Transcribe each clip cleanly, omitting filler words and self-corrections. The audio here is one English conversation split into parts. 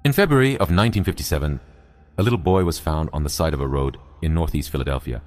In February of 1957, a little boy was found on the side of a road in northeast Philadelphia.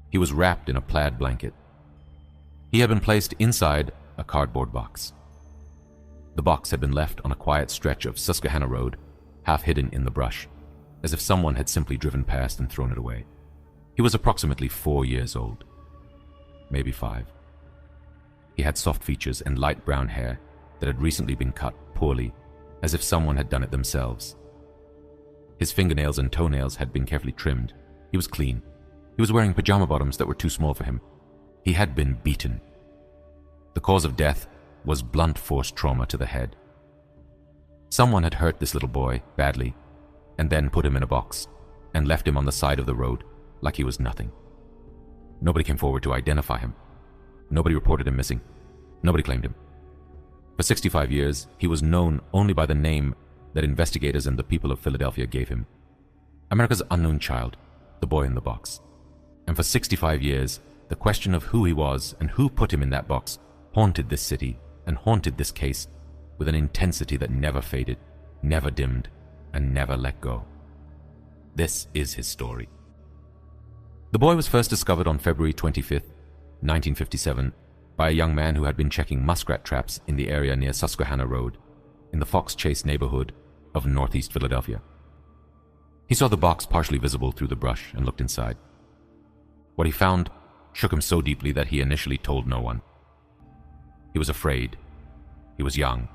He was wrapped in a plaid blanket. He had been placed inside a cardboard box. The box had been left on a quiet stretch of Susquehanna Road, half hidden in the brush, as if someone had simply driven past and thrown it away. He was approximately 4 years old, maybe 5. He had soft features and light brown hair that had recently been cut poorly, as if someone had done it themselves. His fingernails and toenails had been carefully trimmed. He was clean. He was wearing pajama bottoms that were too small for him. He had been beaten. The cause of death was blunt force trauma to the head. Someone had hurt this little boy badly and then put him in a box and left him on the side of the road like he was nothing. Nobody came forward to identify him. Nobody reported him missing. Nobody claimed him. For 65 years, he was known only by the name that investigators and the people of Philadelphia gave him. America's unknown child, the boy in the box. And for 65 years, the question of who he was and who put him in that box haunted this city and haunted this case with an intensity that never faded, never dimmed, and never let go. This is his story. The boy was first discovered on February 25th, 1957, by a young man who had been checking muskrat traps in the area near Susquehanna Road, in the Fox Chase neighborhood of northeast Philadelphia. He saw the box partially visible through the brush and looked inside. What he found shook him so deeply that he initially told no one. He was afraid. He was young.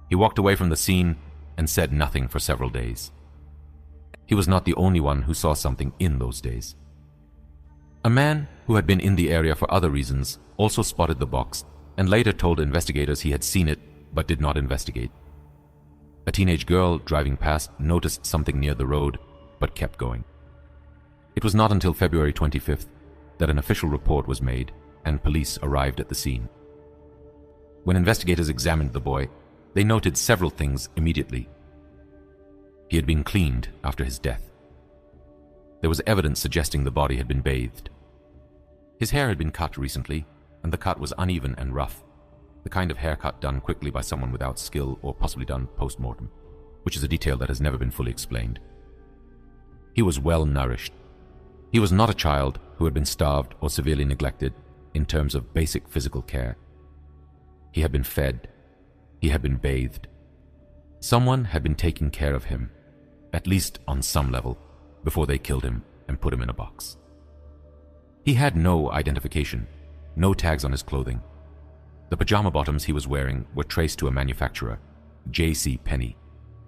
He walked away from the scene and said nothing for several days. He was not the only one who saw something in those days. A man who had been in the area for other reasons also spotted the box and later told investigators he had seen it but did not investigate. A teenage girl driving past noticed something near the road but kept going. It was not until February 25th that an official report was made and police arrived at the scene. When investigators examined the boy, they noted several things immediately. He had been cleaned after his death. There was evidence suggesting the body had been bathed. His hair had been cut recently, and the cut was uneven and rough, the kind of haircut done quickly by someone without skill or possibly done post-mortem, which is a detail that has never been fully explained. He was well nourished. He was not a child who had been starved or severely neglected in terms of basic physical care. He had been fed. He had been bathed. Someone had been taking care of him, at least on some level, before they killed him and put him in a box. He had no identification, no tags on his clothing. The pajama bottoms he was wearing were traced to a manufacturer, J.C. Penney,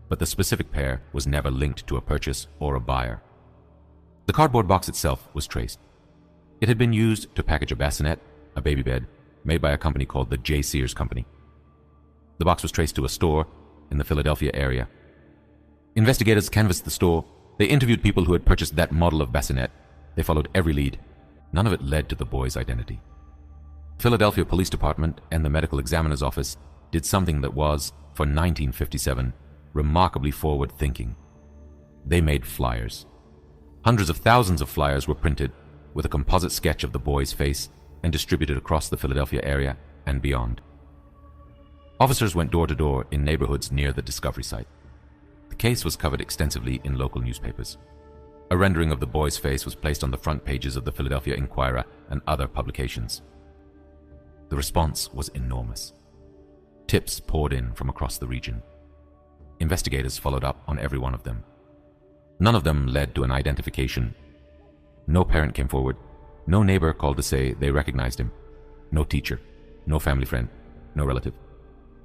but the specific pair was never linked to a purchase or a buyer. The cardboard box itself was traced. It had been used to package a bassinet, a baby bed, made by a company called the J. Sears Company. The box was traced to a store in the Philadelphia area. Investigators canvassed the store. They interviewed people who had purchased that model of bassinet. They followed every lead. None of it led to the boy's identity. The Philadelphia Police Department and the Medical Examiner's Office did something that was, for 1957, remarkably forward-thinking. They made flyers. Hundreds of thousands of flyers were printed with a composite sketch of the boy's face and distributed across the Philadelphia area and beyond. Officers went door to door in neighborhoods near the discovery site. The case was covered extensively in local newspapers. A rendering of the boy's face was placed on the front pages of the Philadelphia Inquirer and other publications. The response was enormous. Tips poured in from across the region. Investigators followed up on every one of them. None of them led to an identification. No parent came forward. No neighbor called to say they recognized him. No teacher, no family friend, no relative.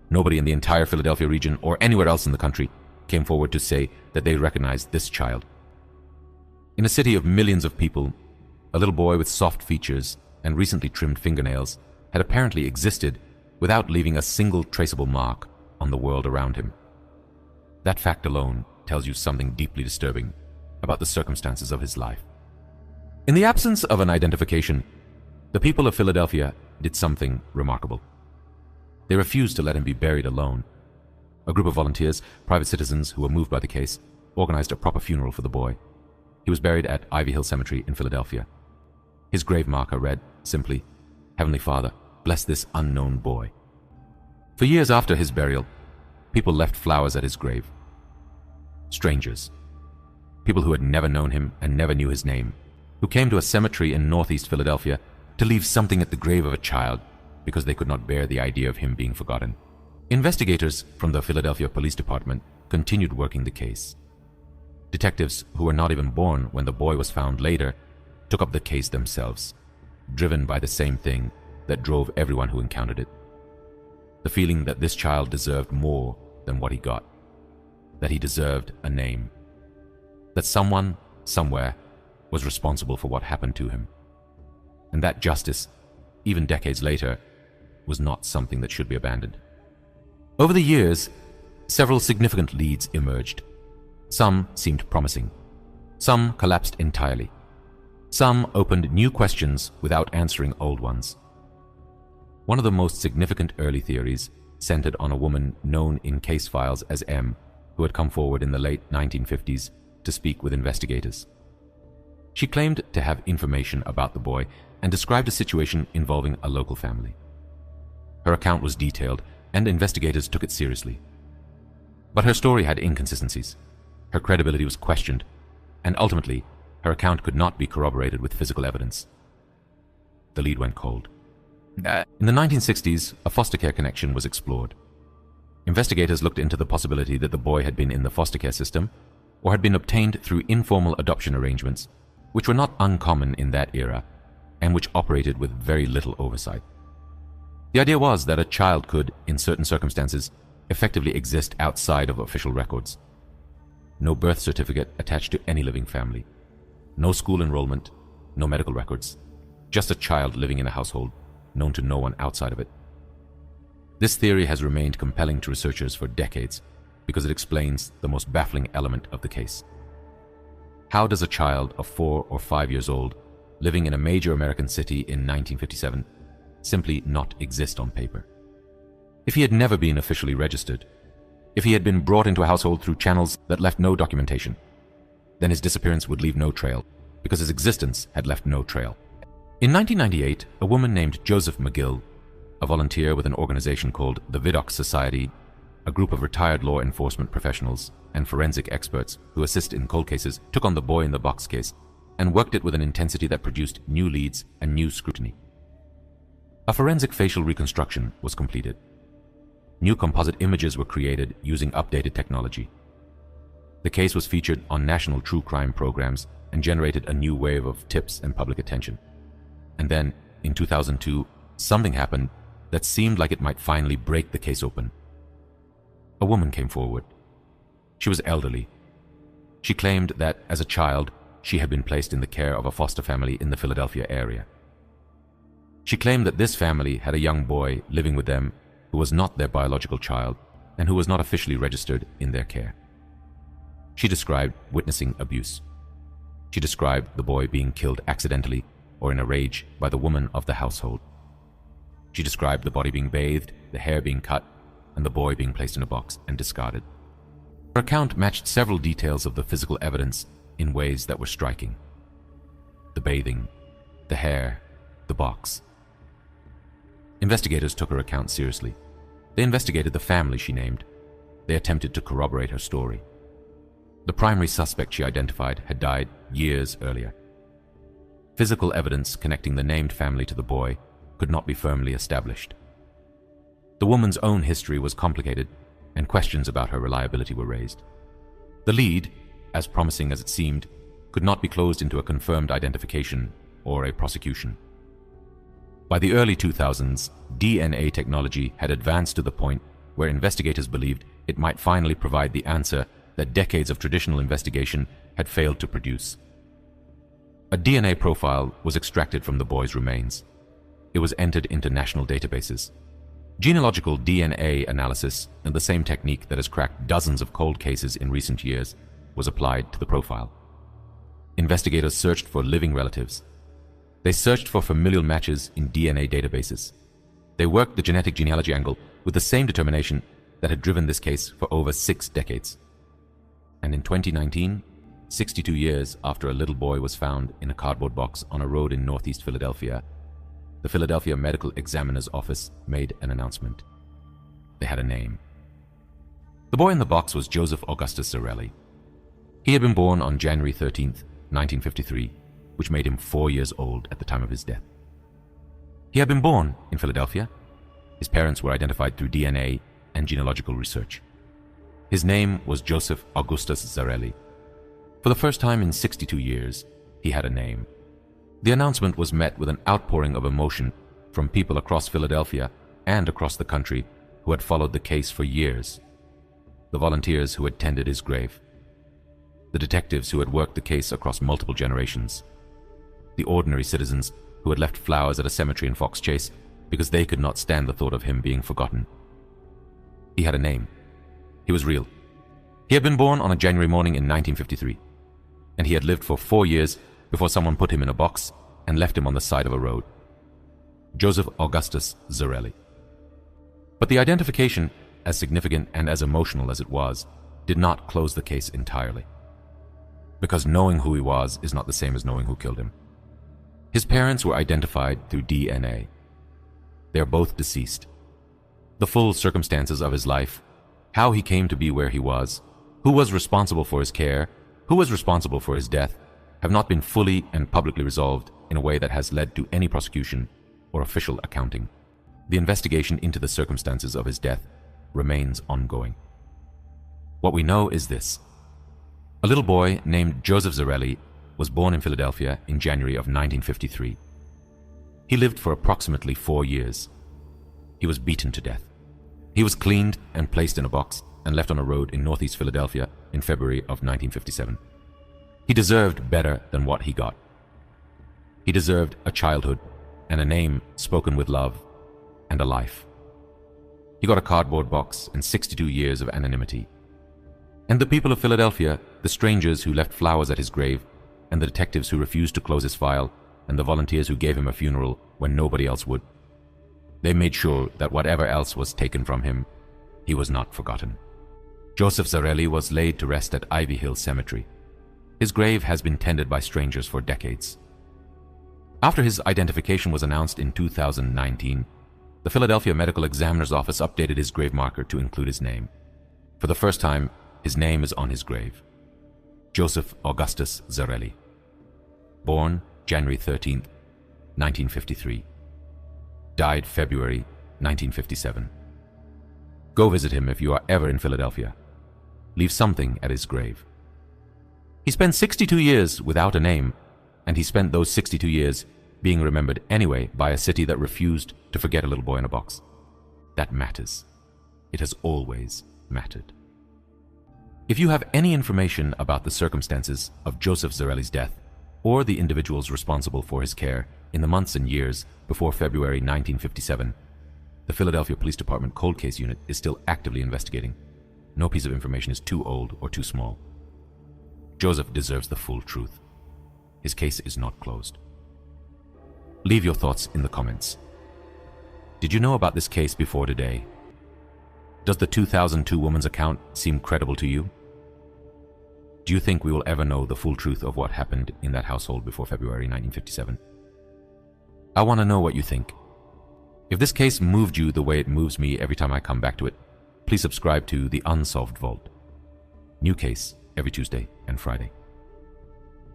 Nobody in the entire Philadelphia region or anywhere else in the country came forward to say that they recognized this child. In a city of millions of people, a little boy with soft features and recently trimmed fingernails had apparently existed without leaving a single traceable mark on the world around him. That fact alone tells you something deeply disturbing about the circumstances of his life. In the absence of an identification, the people of Philadelphia did something remarkable. They refused to let him be buried alone. A group of volunteers, private citizens who were moved by the case, organized a proper funeral for the boy. He was buried at Ivy Hill Cemetery in Philadelphia. His grave marker read, simply, "Heavenly Father, bless this unknown boy." For years after his burial, people left flowers at his grave, Strangers. People who had never known him and never knew his name, who came to a cemetery in northeast Philadelphia to leave something at the grave of a child because they could not bear the idea of him being forgotten. Investigators from the Philadelphia Police Department continued working the case. Detectives who were not even born when the boy was found later took up the case themselves, driven by the same thing that drove everyone who encountered it. The feeling that this child deserved more than what he got, that he deserved a name, that someone, somewhere, was responsible for what happened to him, and that justice, even decades later, was not something that should be abandoned. Over the years, several significant leads emerged. Some seemed promising. Some collapsed entirely. Some opened new questions without answering old ones. One of the most significant early theories centered on a woman known in case files as M, who had come forward in the late 1950s to speak with investigators. She claimed to have information about the boy and described a situation involving a local family. Her account was detailed, and investigators took it seriously. But her story had inconsistencies. Her credibility was questioned, and ultimately, her account could not be corroborated with physical evidence. The lead went cold. In the 1960s, a foster care connection was explored. Investigators looked into the possibility that the boy had been in the foster care system or had been obtained through informal adoption arrangements, which were not uncommon in that era and which operated with very little oversight. The idea was that a child could, in certain circumstances, effectively exist outside of official records. No birth certificate attached to any living family. No school enrollment, no medical records. Just a child living in a household, known to no one outside of it. This theory has remained compelling to researchers for decades because it explains the most baffling element of the case. How does a child of 4 or 5 years old, living in a major American city in 1957, simply not exist on paper? If he had never been officially registered, if he had been brought into a household through channels that left no documentation, then his disappearance would leave no trail, because his existence had left no trail. In 1998, a woman named Joseph McGill, a volunteer with an organization called the Vidocq Society, a group of retired law enforcement professionals and forensic experts who assist in cold cases, took on the boy in the box case and worked it with an intensity that produced new leads and new scrutiny. A forensic facial reconstruction was completed. New composite images were created using updated technology. The case was featured on national true crime programs and generated a new wave of tips and public attention. And then, in 2002, something happened that seemed like it might finally break the case open. A woman came forward. She was elderly. She claimed that, as a child, she had been placed in the care of a foster family in the Philadelphia area. She claimed that this family had a young boy living with them who was not their biological child and who was not officially registered in their care. She described witnessing abuse. She described the boy being killed accidentally or in a rage by the woman of the household. She described the body being bathed, the hair being cut, and the boy being placed in a box and discarded. Her account matched several details of the physical evidence in ways that were striking. The bathing, the hair, the box. Investigators took her account seriously. They investigated the family she named. They attempted to corroborate her story. The primary suspect she identified had died years earlier. Physical evidence connecting the named family to the boy could not be firmly established. The woman's own history was complicated, and questions about her reliability were raised. The lead, as promising as it seemed, could not be closed into a confirmed identification or a prosecution. By the early 2000s, DNA technology had advanced to the point where investigators believed it might finally provide the answer that decades of traditional investigation had failed to produce. A DNA profile was extracted from the boy's remains. It was entered into national databases. Genealogical DNA analysis, and the same technique that has cracked dozens of cold cases in recent years, was applied to the profile. Investigators searched for living relatives. They searched for familial matches in DNA databases. They worked the genetic genealogy angle with the same determination that had driven this case for over 6 decades. And in 2019, 62 years after a little boy was found in a cardboard box on a road in northeast Philadelphia, the Philadelphia Medical Examiner's Office made an announcement. They had a name. The boy in the box was Joseph Augustus Zarelli. He had been born on January 13th, 1953, which made him 4 years old at the time of his death. He had been born in Philadelphia. His parents were identified through DNA and genealogical research. His name was Joseph Augustus Zarelli. For the first time in 62 years, he had a name. The announcement was met with an outpouring of emotion from people across Philadelphia and across the country who had followed the case for years. The volunteers who had tended his grave, the detectives who had worked the case across multiple generations, the ordinary citizens who had left flowers at a cemetery in Fox Chase because they could not stand the thought of him being forgotten. He had a name. He was real. He had been born on a January morning in 1953, and he had lived for 4 years before someone put him in a box and left him on the side of a road. Joseph Augustus Zarelli. But the identification, as significant and as emotional as it was, did not close the case entirely. Because knowing who he was is not the same as knowing who killed him. His parents were identified through DNA. They are both deceased. The full circumstances of his life, how he came to be where he was, who was responsible for his care, who was responsible for his death, have not been fully and publicly resolved in a way that has led to any prosecution or official accounting. The investigation into the circumstances of his death remains ongoing. What we know is this. A little boy named Joseph Zarelli was born in Philadelphia in January of 1953. He lived for approximately 4 years. He was beaten to death. He was cleaned and placed in a box and left on a road in northeast Philadelphia in February of 1957. He deserved better than what he got. He deserved a childhood and a name spoken with love and a life. He got a cardboard box and 62 years of anonymity. And the people of Philadelphia, the strangers who left flowers at his grave, and the detectives who refused to close his file, and the volunteers who gave him a funeral when nobody else would, they made sure that whatever else was taken from him, he was not forgotten. Joseph Zarelli was laid to rest at Ivy Hill Cemetery. His grave has been tended by strangers for decades. After his identification was announced in 2019, the Philadelphia Medical Examiner's Office updated his grave marker to include his name. For the first time, his name is on his grave. Joseph Augustus Zarelli. Born January 13th, 1953. Died February 1957. Go visit him if you are ever in Philadelphia. Leave something at his grave. He spent 62 years without a name, and he spent those 62 years being remembered anyway by a city that refused to forget a little boy in a box. That matters. It has always mattered. If you have any information about the circumstances of Joseph Zarelli's death or the individuals responsible for his care in the months and years before February 1957, the Philadelphia Police Department Cold Case Unit is still actively investigating. No piece of information is too old or too small. Joseph deserves the full truth. His case is not closed. Leave your thoughts in the comments. Did you know about this case before today? Does the 2002 woman's account seem credible to you? Do you think we will ever know the full truth of what happened in that household before February 1957? I want to know what you think. If this case moved you the way it moves me every time I come back to it, please subscribe to the Unsolved Vault. New case every Tuesday and Friday.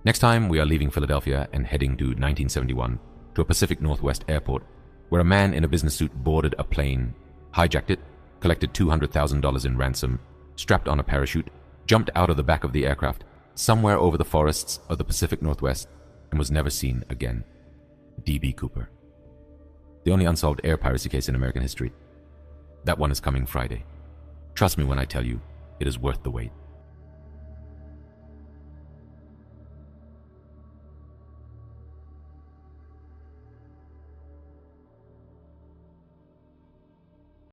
Next time, we are leaving Philadelphia and heading to 1971 to a Pacific Northwest airport where a man in a business suit boarded a plane, hijacked it, collected $200,000 in ransom, strapped on a parachute, jumped out of the back of the aircraft somewhere over the forests of the Pacific Northwest and was never seen again. D.B. Cooper. The only unsolved air piracy case in American history. That one is coming Friday. Trust me when I tell you, it is worth the wait.